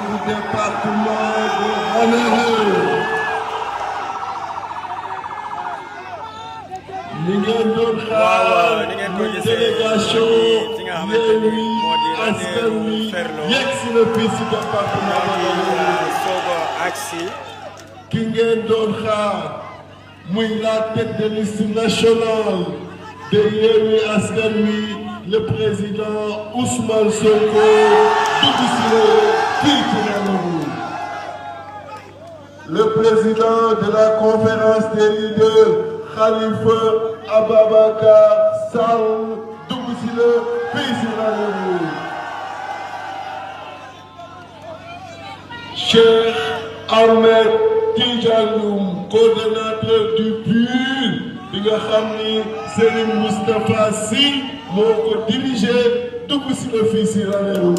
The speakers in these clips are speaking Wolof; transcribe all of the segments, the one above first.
du département de Ranérou. Li ngeen doon xaar muy délégation Yewwi Askan Wi yegg si na fii si département de Ranérou. Ki ngeen doon xaar muy la tête de liste nationale de Yewwi Askan Wi le président Ousmane Sonko dugg si na fii ci Ranérou. Le président de la conférence des leaders Khalifa Ababacar Sall dugg si la fii ci Ranérou. Cheikh Ahmed Tidiane Loum, coordonnateur du PUR bi nga xam ni Serigne Moustapha Sy moo ko dirigé dugg si la fii ci Ranérou.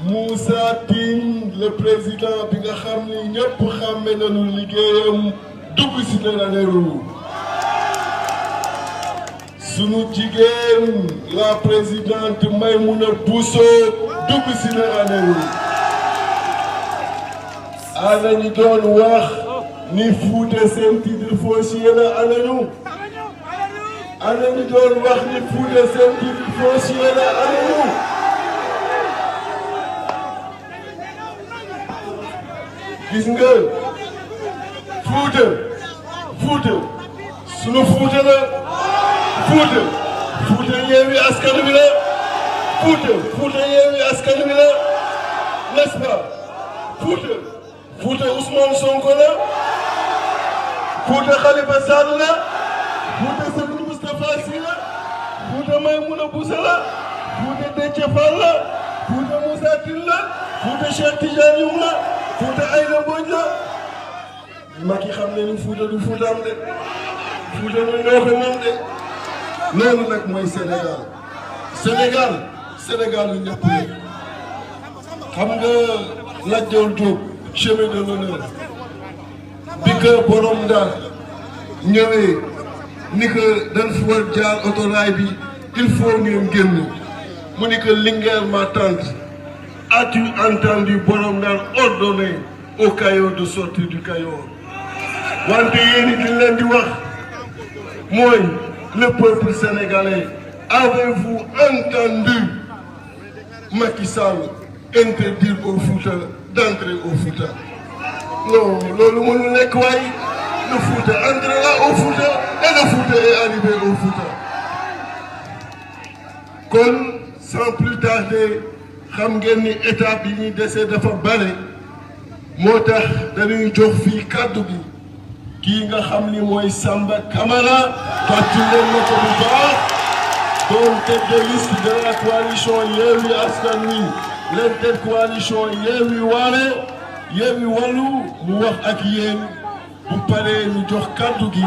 Moussa Tine, le président bi nga xam ni ñëpp xàmme nañu liggéeyam dugg si la Ranérou. Sunu jigéen la présidente Maymouna Bousso dugg si la Ranérou. ana ñu doon wax ni Fouta seen titre foncier la anañu. ana ñu doon wax ni Fouta seen titre foncier la anañu. gis nga Fouta sunu Fouta la Fouta Yewwi Askan Wi la Fouta Yewwi Askan Wi la n'est-ce pas Fouta Ousmane Sonko la Fouta Khalifa Sall la Fouta Serigne Moustapha Sy la Fouta Maymouna Bousso la Fouta Déthié Fall la Fouta Moussa Tine la Fouta Cheikh Tidiane Youm la Fouta Aïda Mbodj la Macky xam ne ni Fouta du Fouta am de Fouta muy noo ko moom de loolu nag mooy Sénégal yu ñëpp la xam nga Lat Dior Diop chemin de l'honneur bi que borom Ndar ñëwee ni que dañ fi war jaar autorail bi il faut ngeen génn mu ni que Linguère ma tante as-tu entendu borom Ndar ordonner au Kayor de sortir du Kayor wante yéen it li leen di wax mooy le peuple sénégalais avez-vous entendu Macky Sall interdire au Fouta d'entrer au Fouta non loolu mënul nekk waaye le Fouta entrera au Fouta et le Fouta est arrivé au Fouta kon sans plus tarder xam ngeen ni étape yi ñuy dese dafa bare moo tax dañuy jox fii kàddu gi kii nga xam ni mooy Samba Camara tàccu leen na ko bu baax doon tête de liste de la coalition Yewwi Askan Wi l'intercoalition Yewwi Wallu mu wax ak yéen bu paree ñu jox kàddu gi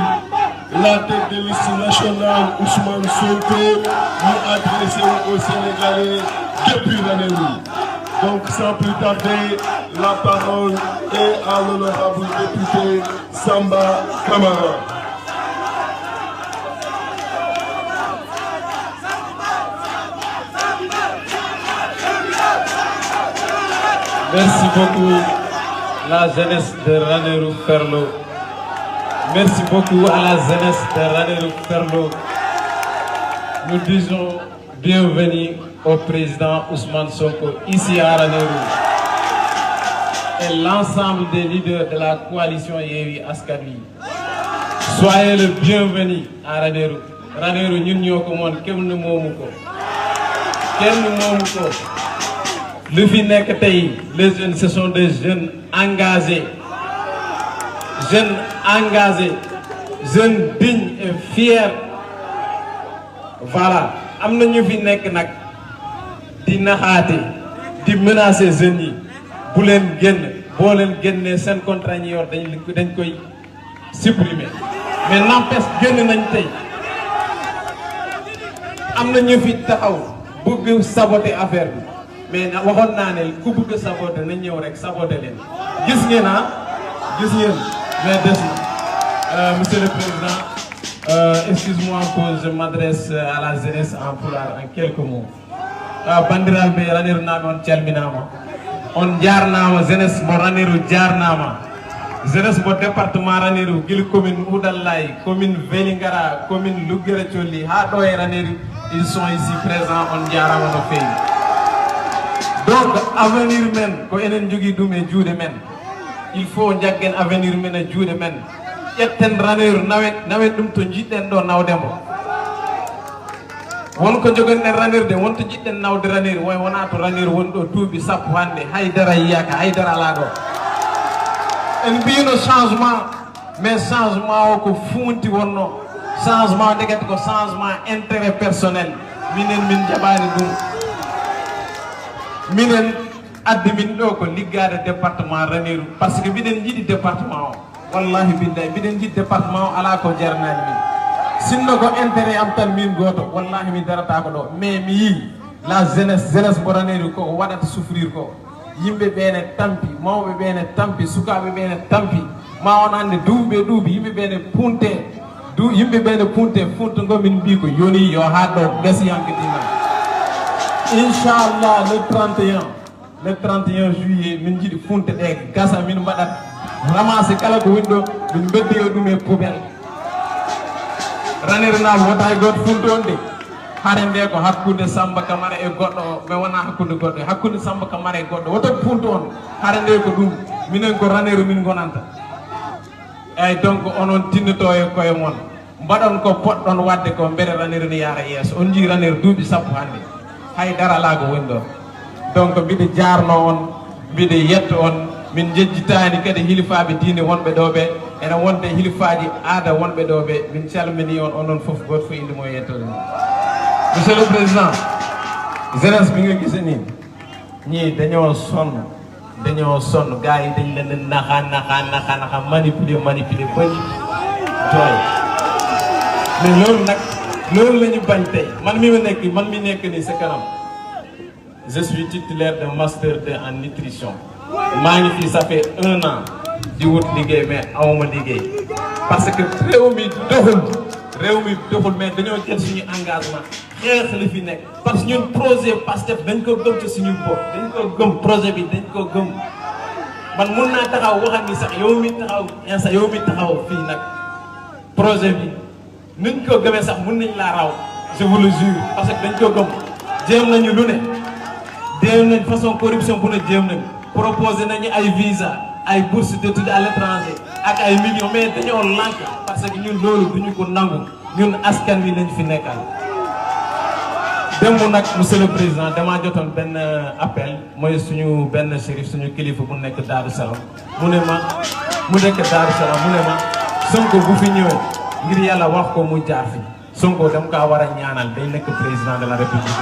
la tête de liste nationale Ousmane Sonko mu adressé aux Sénégalais depuis Ranérou. Donc sans plus tarder, la parole est à l'honorable député Samba Camara. Merci beaucoup la jeunesse de Ranérou Ferlo. Merci beaucoup à la jeunesse de Ranérou Ferlo. Nous disons bienvenue au président Ousmane Sonko ici à Ranérou et l'ensemble des leaders de la coalition Yewwi Askan Wi. Soyez le bienvenu à Ranérou. Ranérou ñun ñoo ko moom kenn moomu ko. Lu fi nekk tey les jeunes ce sont des jeunes engagés jeunes dignes et fiers. Voilà am na ñu fi nekk nag di naxaate di menacer jeunes yi bu leen génn boo leen génnee seen contrat ñi yor dañ koy supprimer mais n'empêche génn nañ tey am na ñu fi taxaw bëgg saboter affaire bi mais waxoon naa ne ku bëgg saboter nañ ñëw rek saboter leen gis ngeen mais des na monsieur le président excuse-moi que je m'adresse à la jeunesse en pulaar en quelques mots bandiraɓe Ranérou naaɓe on calminama on jarnama jeunesse mo Ranérou jarnama jeunesse mo département Ranérou guila commune Oudallay commune Vélingara commune Louguéra Thiolly ha ɗo e Ranérou ils sont ici présents on jarama no feewi donc avenir men ko enen jogui ɗum e juuɗe men il faut jaggen avenir men e juuɗe men ƴetten Ranérou nawen ɗum to jiɗɗen ɗo nawdemo wonko jogonɗen Ranérou de wonto jiɗɗen nawde Ranérou way wona to Ranérou woni ɗo duuɓi sappo hande haydara yiyaka haydara ala ɗo en mbino changement mais changement o ko funti wonno changement ndegati ko changement intérêt personnel minen min jaɓani ɗum minen addi min ɗo ko liggade département Ranérou par ce que mbiɗen jiiɗi département o wallahi billahi mbiɗen jiiɗi département o ala ko jarnani min sinno ko intérêt am tan min goto wallahi mi darata ko ɗo mais mi yii la jeunesse mo Ranérou ko waɗata souffrir ko yimɓe ɓene tampi mawɓe ɓene tampi sukaɓe ɓene tampi ma on hande duuɓi duuɓi yimɓe ɓene punte yimɓe ɓene punte funto ngo min mbi ko yoni yo ha ɗo gasiyankedima inchallah le 31 juillet min jiiɗi funte ɗe gasa min mbaɗat ramassé kala ko woni ɗo min beddiyo ɗum e poubelle Ranérou naaɓe wota e goto funto on de hare nde ko hakkude Samba Camara e goɗɗo o mais wona hakkude goɗɗo hakkude Samba Camara e goɗɗo woto funto on hare nde ko ɗum minen ko Ranérou min gonanta eyyi donc onon tinnoto e koye moon mbaɗon ko poɗɗon wadde ko beele Ranérou ni yaara yeeso on jii Ranérou duuɓi sappo hande haydara ala ko woni ɗon donc mbiɗa jarno on mbiɗa yetto on min jejjitani kadi hilifaɓe diine wonɓe ɗo ɓe ene wonde hilifaji aada wonɓe ɗo ɓe min calmini on onon foof goto fo inde mo yettode ni monsieur le président jeunesse mi nga gisa ni ñii dañoo sonn gars yi dañ leen naxa manipuler bañ jooy mais loolu nag loolu la ñu bañ tey man mi nekk ni sa kanam je suis titulaire de master 2 en nutrition maa ngi fii ça fait 1 an di wut liggéey mais awma liggéey parce que réew mi doxul mais dañoo jël suñu engagement xeex li fi nekk parce que ñun projet Pastef dañ ko gëm ci suñu bopp dañ ko gëm projet bi dañ ko gëm man mun naa taxaw waxal ni sax yow mi taxaw fii nag projet bi nuñ ko gëmee sax mun nañ laa raw je vous le jure parce que dañ ko gëm jéem nañu lu ne jéem nañ façon corruption bu ne jéem nañ proposé nañu ay visa ay bourses d'études à l'étranger ak ay millions mais dañoo lànk parce que ñun loolu duñu ko nangu ñun askan wi lañ fi nekkal démb nag monsieur le président damaa jotoon benn appel mooy suñu benn shérif suñu kilifa bu nekk Daaru Salaam mu ne ma Sonko bu fi ñëwee ngir yàlla wax ko mu jaar fi Sonko dama kaa war a ñaanal day nekk président de la République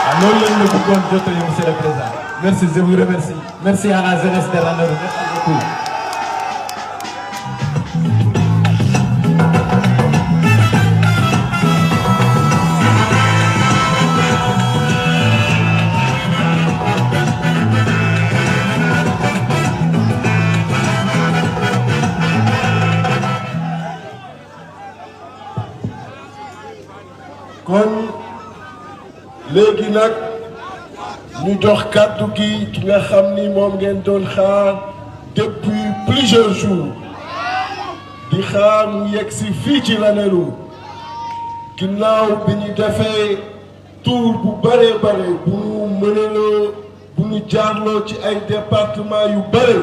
waaw loolu lañ la bëggoon jottali monsieur le président merci je vous remercie merci à la jeunesse de Ranérou merci beaucoup. kon léegi nag ñu jox kàddu gi ki nga xam ni moom ngeen doon xaar depuis plusieurs jours di xaar mu yegg si fii ci Ranérou ginnaaw bi ñu defee tour bu bare bu ñu mënaloo bu ñu jaarloo ci ay département yu bare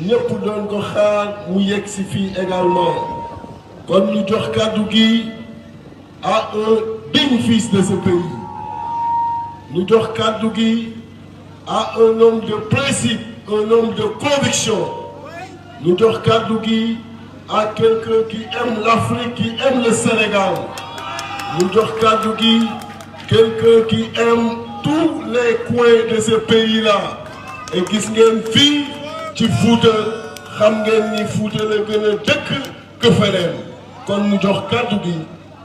ñëpp doon ko xaar mu yegg si fii également kon ñu jox kàddu gi à un digne fils de ce pays. Nous jox kàddu gi à un homme de principe, un homme de conviction. Nous jox kàddu gi à quelqu'un qui aime l'Afrique, qui aime le Sénégal. Nous jox kàddu gi quelqu'un qui aime tous les coins de ce pays-là. Et gis ngeen fii ci Fouta xam ngeen ni Fouta la gën a dëkk que feneen kon ñu jox kàddu gi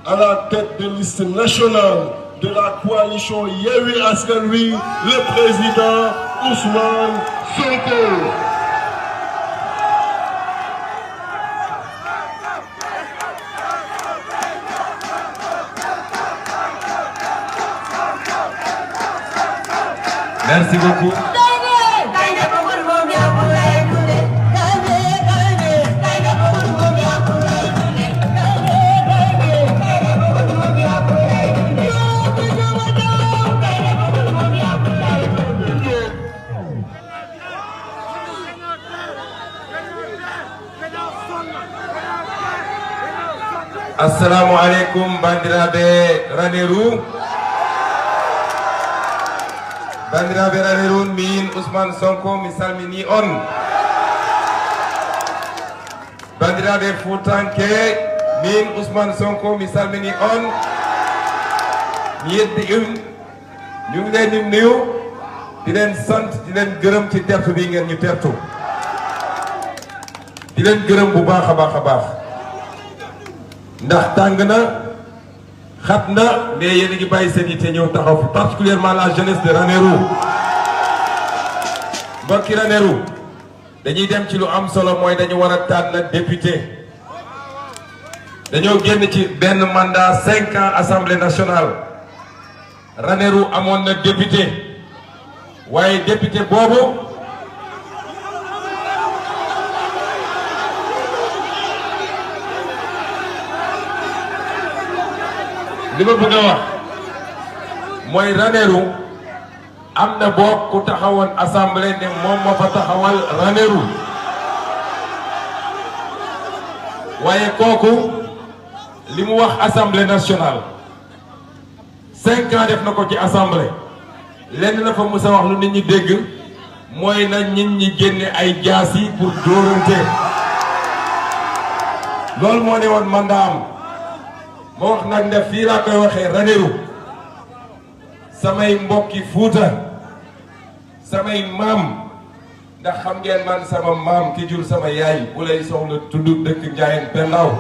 à la tête de liste nationale de la coalition Yewwi Askan Wi, le président Ousmane Sonko. Merci beaucoup. Assalamu alaikum bandiraɓe Ranérou. Bandiraɓe Ranérou, min Ousmane Sonko mi salmini on. Bandiraɓe Foutanké, min Ousmane Sonko mi salmini on. Mi yeddi ñu ngi leen di nuyu di leen sant di leen gërëm ci tertu bi ngeen ñu tertu. Di leen gërëm bu baax a baax a baax. ndax tàng na xat na mais yéen a ngi bàyyi seen yitte ñëw taxaw fi particulièrement la jeunesse de Ranérou. mbokki Ranérou dañuy dem ci lu am solo mooy dañu war a tànn député. dañoo génn ci benn mandat 5 ans assemblée nationale. Ranérou amoon na député waaye député boobu. li ma bëgg a wax mooy Ranérou am na boog ku taxawoon assemblée ne moom moo fa taxawal Ranérou waaye kooku li mu wax assemblée nationale 5 ans def na ko ci assemblée lenn na fa mës a wax lu nit ñi dégg mooy na nit ñi génne ay jaas yi pour dóorante loolu moo ne woon mandat am. ma wax nag ne fii laa koy waxee Ranérou samay mbokki Fuuta samay maam ndax xam ngeen man sama maam ki jur sama yaay bu lay soxla tudd dëkk Njaayeen Pendaaw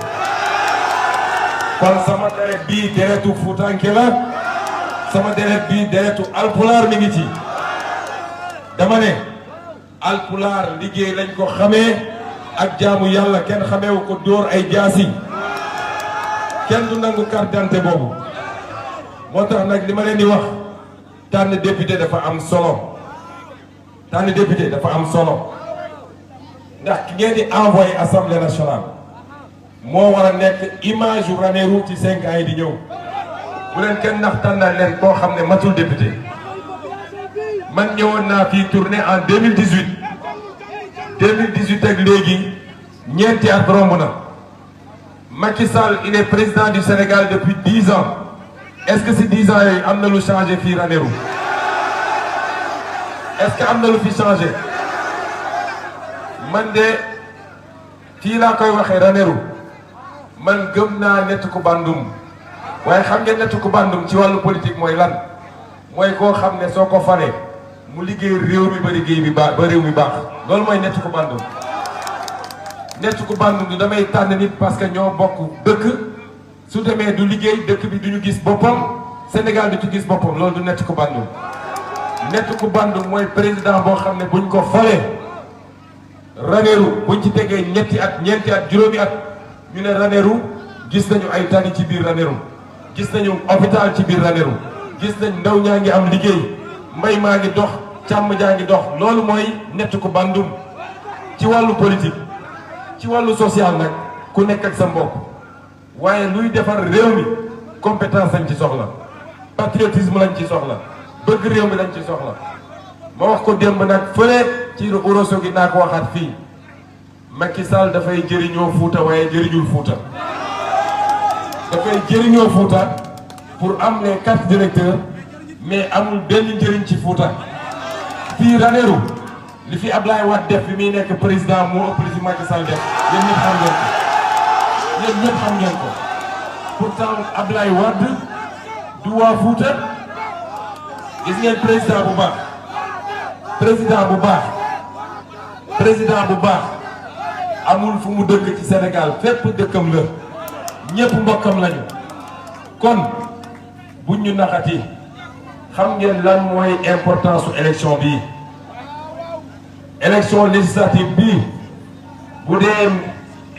kon sama deret bii deretu Fuutanke la sama deret bii deretu alpulaar mi ngi ci dama ne alpulaar liggéey lañ ko xamee ak jaamu yàlla kenn xameewu ko dóor ay jaasi kenn du nangu carte d'identité boobu moo tax nag li ma leen di wax tànn député dafa am solo tànn député dafa am solo ndax ki ngeen di envoyé assemblée nationale moo war a nekk image yu Ranérou ci 5 ans yi di ñëw bu leen kenn ndax tànnal leen koo xam ne matul député man ñëwoon naa fii tournée en 2018 ak léegi ñeenti at romb na. Macky Sall il est président du Sénégal depuis 10 ans est-ce que ces 10 ans yooyu am na lu changé fii Ranérou est-ce que am na lu fi changé man de fii laa koy waxee Ranérou man gëm naa Nettuku Bandum waaye xam ngeen Nettuku Bandum ci wàllu politique mooy lan mooy koo xam ne soo ko falee mu liggéey réew mi ba liggéey bi baax ba réew mi baax loolu mooy Nettuku Bandum. Nettuku Bandum du damay tànn nit parce que ñoo bokk dëkk su demee du liggéey dëkk bi du ñu gis boppam Sénégal du ci gis boppam loolu du Nettuku Bandum. Nettuku Bandum mooy président boo xam ne buñ ko falee Ranérou buñ ci tegee ñetti at ñeenti at juróomi at ñu ne Ranérou gis nañu ay tali ci biir Ranérou gis nañu hôpital ci biir Ranérou gis nañ ndaw ñaa ngi am liggéey mbay maa ngi dox càmm jaa ngi dox loolu mooy Nettuku Bandum ci wàllu politique. ci wàllu social nag ku nekk ak sa mbokk waaye luy defar réew mi compétence lañ ci soxla patriotisme lañ ci soxla bëgg réew mi lañ ci soxla ma wax ko démb nag fële ci Ourossogui gi naa ko waxaat fii Macky Sall dafay jëriñoo Fuuta waaye jëriñul Fuuta dafay jëriñoo Fuuta pour am les cartes d'électeur mais amul benn njëriñ ci Fuuta fii Ranérou li fi Ablaye Wade def bi muy nekk président moo ëpp li fi Macky Sall def yéen ñëpp xam ngeen ko yéen ñëpp xam ngeen ko pourtant Ablaye Wade du waa Fuuta gis ngeen président bu baax président bu baax amul fu mu dëkk ci Sénégal fépp dëkkam la ñëpp mbokkam lañu kon buñ ñu naxati xam ngeen lan mooy importance su élection bii élection législative bii bu dee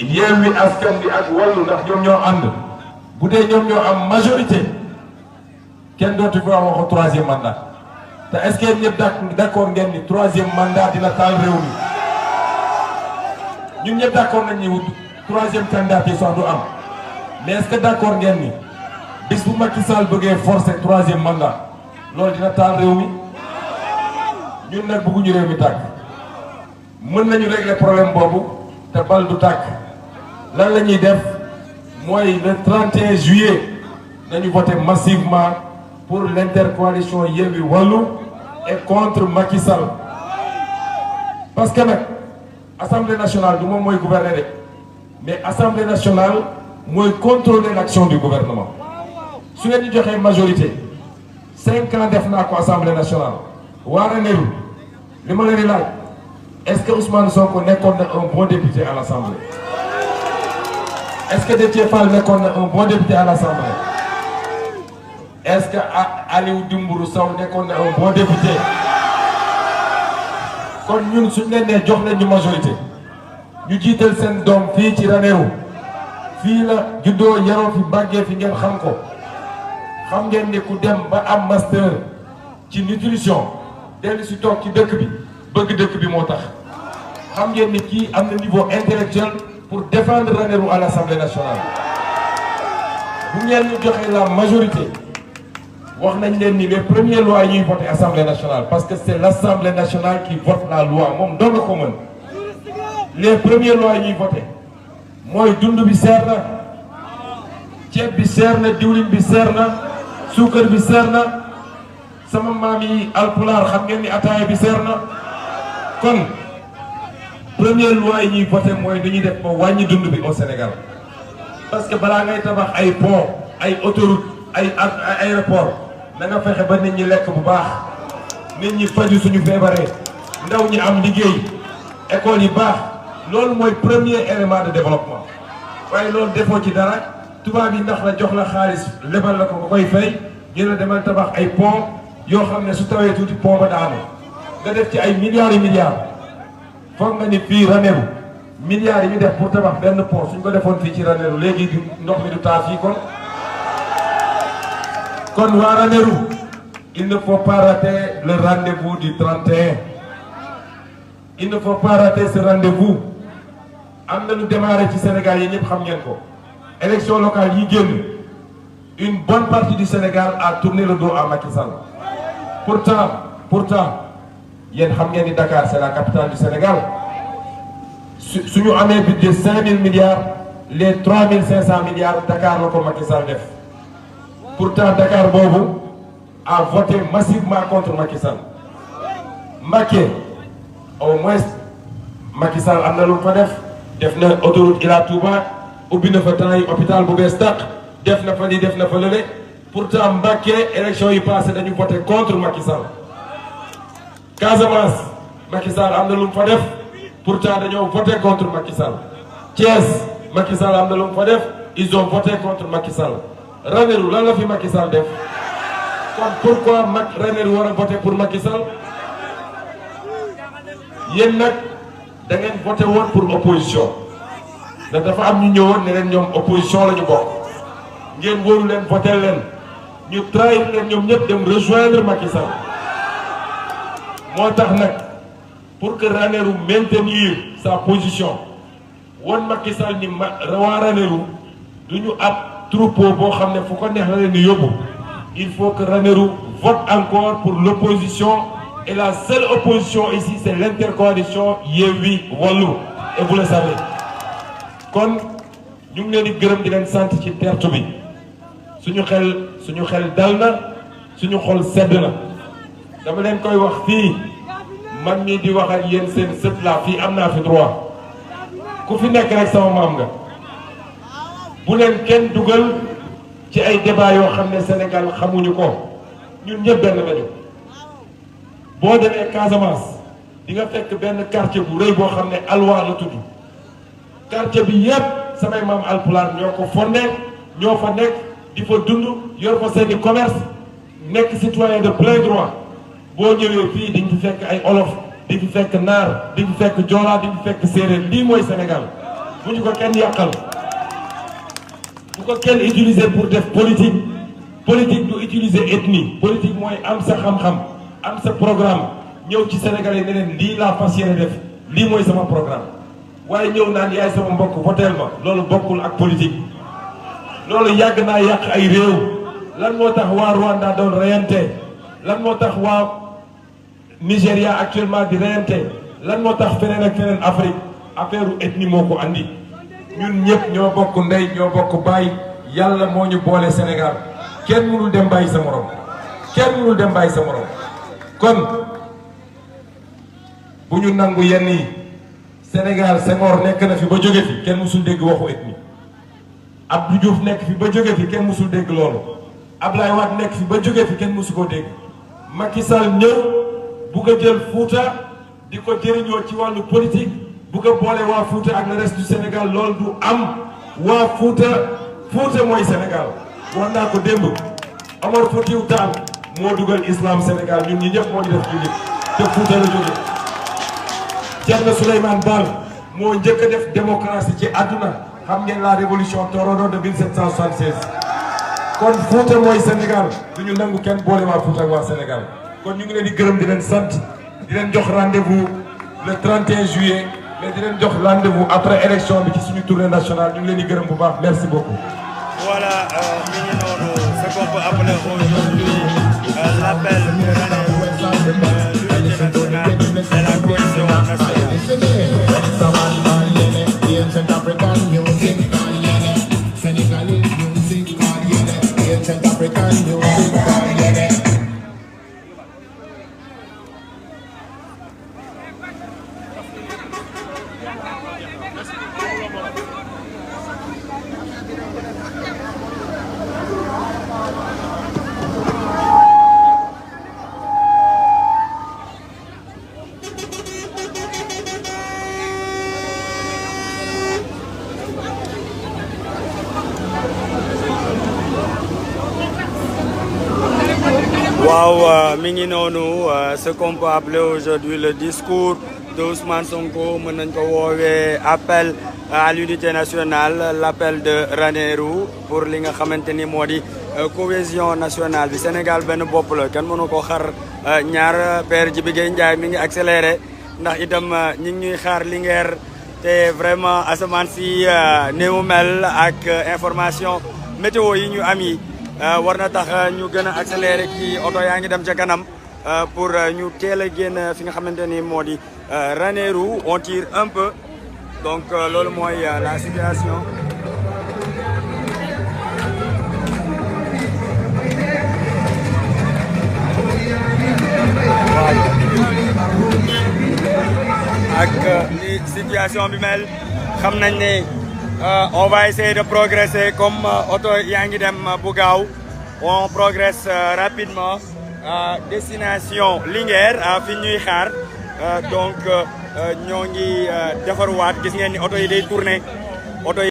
Yewwi Askan Wi ak Wallu ndax ñoom ñoo ànd bu dee ñoom ñoo am majorité kenn dootu fi waxu 3e mandat te est-ce que ñëpp d'accord ngeen ni 3e mandat dina taal réew mi ñun ñëpp d'accord nañ ni 3e candidature du am mais est-ce que d'accord ngeen ni bis bu Macky Sall bëggee forcer 3e mandat loolu dina taal réew mi ñun nag bëgguñu réew mi tàkk mën nañu régler problème boobu te bal du tàkk lan la ñuy def mooy le 31 juillet nañu voter massivement pour l'intercoalition Yewwi Wallu et contre Macky Sall parce que nag Assemblée nationale du moom mooy gouverner de mais Assemblée nationale mooy contrôler l'action du gouvernement su ngeen ñu joxee majorité 5 ans def naa ko Assemblée nationale waa Ranérou li ma leen di laaj est-ce que Ousmane Sonko nekkoon na un bon député à l'Assemblée est-ce que Déthié Fall nekkoon na un bon député à l'Assemblée est-ce que Aliou Dembourou Sow nekkoon na un bon député kon ñun suñ leen nee jox leen ñu majorité ñu jiital seen doom fii ci Ranérou fii la juddoo yaroo fi bàggee fi ngeen xam ko xam ngeen ni ku dem ba am master ci nutrition dellu si toog ci dëkk bi bëgg dëkk bi moo tax xam ngeen ni kii am na niveau intellectuel pour défendre Ranérou à l'Assemblée nationale bu ngeen ñu joxee la majorité wax nañ leen ni les premières lois yi ñuy voter Assemblée nationale parce que c'est l'Assemblée nationale qui vote la loi moom doon na ko mën les premières lois yi ñuy voter mooy dund bi seer na ceeb bi seer na diwlin bi seer na suukar bi seer na sama maam yi alpulaar xam ngeen ni ataaya bi seer na kon première loi yi ñuy voter mooy dañuy def ba wàññi dund bi au Sénégal parce que balaa ngay tabax ay pont ay autoroute ay aéroport da nga fexe ba nit ñi lekk bu baax nit ñi faju suñu feebaree ndaw ñi am liggéey école yi baax loolu mooy premier élément de développement waaye loolu defoo ci dara tubaab yi ndax la jox la xaalis lebal la ko nga koy fay ñu ne demal tabax ay pont yoo xam ne su tawee tuuti pont ba daanu nga def ci ay milliards et milliards foog nga ni fii Ranérou milliards yi ñu def pour tabax benn pont suñ ko defoon fii ci Ranérou léegi ndox mi du taa fii kon waa Ranérou il ne faut pas rater le rendez-vous du 31 il ne faut pas rater ce rendez-vous am na lu démarré ci Sénégal yi ñëpp xam ngeen ko élection locale yi génn une bonne partie du Sénégal a tourné le dos à Macky Sall pourtant yéen xam ngeen ni Dakar c'est la capitale du Sénégal suñu amee budget 5000 milliards les 3500 milliards Dakar la ko Macky Sall def pourtant Dakar boobu a voté massivement contre Macky Sall Mbacké au moins Macky Sall am na lu fa def na autoroute Ila Touba ubbi na fa temps yi hôpital bu bees tàq def na fa lii def na fa lële pourtant Mbacké élection yi passé dañu voté contre Macky Sall Casamance Macky Sall am na lu mu fa def pourtant dañoo voté contre Macky Sall Thiès Macky Sall am na lu mu fa def ils ont voté contre Macky Sall Ranérou lan la fi Macky Sall def kon pourquoi Ranérou war a voté pour Macky Sall yéen nag da ngeen voté woon pour opposition ndax dafa am ñu ñëwoon ne leen ñoom opposition la ñu bokk ngeen wóoru leen voté leen ñu trahir leen ñoom ñëpp dem rejoindre Macky Sall moo tax nag pour que Ranérou maintenir sa position won Macky Sall ni waa Ranérou du ñu ab troupeau boo xam ne fu ko neex la leen di yóbbu il faut que Ranérou vote encore pour l'opposition et la seule opposition ici c'est l'intercoalition Yewwi Wallu et vous le savez kon ñu ngi leen di gërëm di leen sant ci tertu bi suñu xel dal na suñu xol sedd na dama leen koy wax fii man mii di wax ak yéen seen sët la fii am naa fi droit ku fi nekk rek sama maam nga bu leen kenn dugal ci ay débat yoo xam ne Sénégal xamuñu ko ñun ñëpp benn lañu boo demee Casamance di nga fekk benn quartier bu rëy boo xam ne Alwar la tudd quartier bi yépp samay maam alpulaar ñoo ko fondé ñoo fa nekk di fa dund yor fa seeni commerce nekk citoyen de plein droit boo ñëwee fii di nga fi fekk ay olof di fi fekk naar di fi fekk joolaa di fi fekk séeréer lii mooy Sénégal bu ñu ko kenn yàqal bu ko kenn utiliser pour def politique du utiliser ethnie politique mooy am sa xam-xam am sa programme ñëw ci Sénégalais ne leen lii laa fas yéene def lii mooy sama programme waaye ñëw naan yaay sama mbokk voteel ma loolu bokkul ak politique. loolu yàgg naa yàq ay réew lan moo tax waa Rwanda doon reyante lan moo tax waa Nigéria actuellement di reyante lan moo tax feneen ak feneen Afrique affaire ethnie moo ko andi ñun ñëpp ñoo bokk ndey ñoo bokk baay yàlla moo ñu boole Sénégal kenn mënul dem bàyyi sa morom kenn mënul dem bàyyi sa morom kon bu ñu nangu yenn yi Sénégal Senghor nekk na fi ba jóge fi kenn mësul dégg waxu ethnie Abdou Diouf nekk fi ba jóge fi kenn mësul dégg loolu Ablaye Wade nekk fi ba jóge fi kenn mësu koo dégg Macky Sall ñëw bugg a jël Fouta di ko jëriñoo ci wàllu politique bugg a boole waa Fouta ak le reste du Sénégal loolu du am waa Fouta mooy Sénégal wax naa ko démb Omar Foutiyou Tall moo dugal islam Sénégal ñun ñi ñëpp moo ñu def jullit te Fouta la jóge Thierno Souleymane Baal moo njëkk a def démocratie ci àdduna xam ngeen la révolution Torodo de 1776 kon Fouta mooy Sénégal du ñu nangu kenn boole waa Fouta ak waa Sénégal kon ñu ngi leen di gërëm di leen sant di leen jox rendez-vous le 31 juillet mais di leen jox rendez-vous après élection bi ci suñu tournée nationale ñu ngi leen di gërëm bu baax merci beaucoup. Voilà, mi ngi noonu ce qu'on peut appeler aujourd'hui l'appel de l'unité nationale et la cohésion nationale. Waaw mi ngi noonu ce qu'on peut appeler aujourd'hui le discours de Ousmane Sonko mën nañ ko woowee appel à l'unité nationale l'appel de Ranérou pour li nga xamante ni moo di cohésion nationale bi Sénégal benn bopp la kenn mënu ko xar ñaar Père Djibi Gueye Ndiaye mi ngi accéléré ndax itam ñi ngi ñuy xaar Linguère te vraiment asamaan si ni mu mel ak information météo yi ñu am yi war na tax ñu gën a accéléré ci oto yaa ngi dem ca kanam pour ñu teel a génn fi nga xamante ni moo di Ranérou on tire un peu donc loolu mooy la situation. ak ni situation bi mel xam nañ ne on va essayer de progresser comme oto yaa ngi dem bu gaaw on progresse rapidement destination Linguère fi ñuy xaar donc ñoo ngi defarwaat gis ngeen ni oto yi day tourner oto yi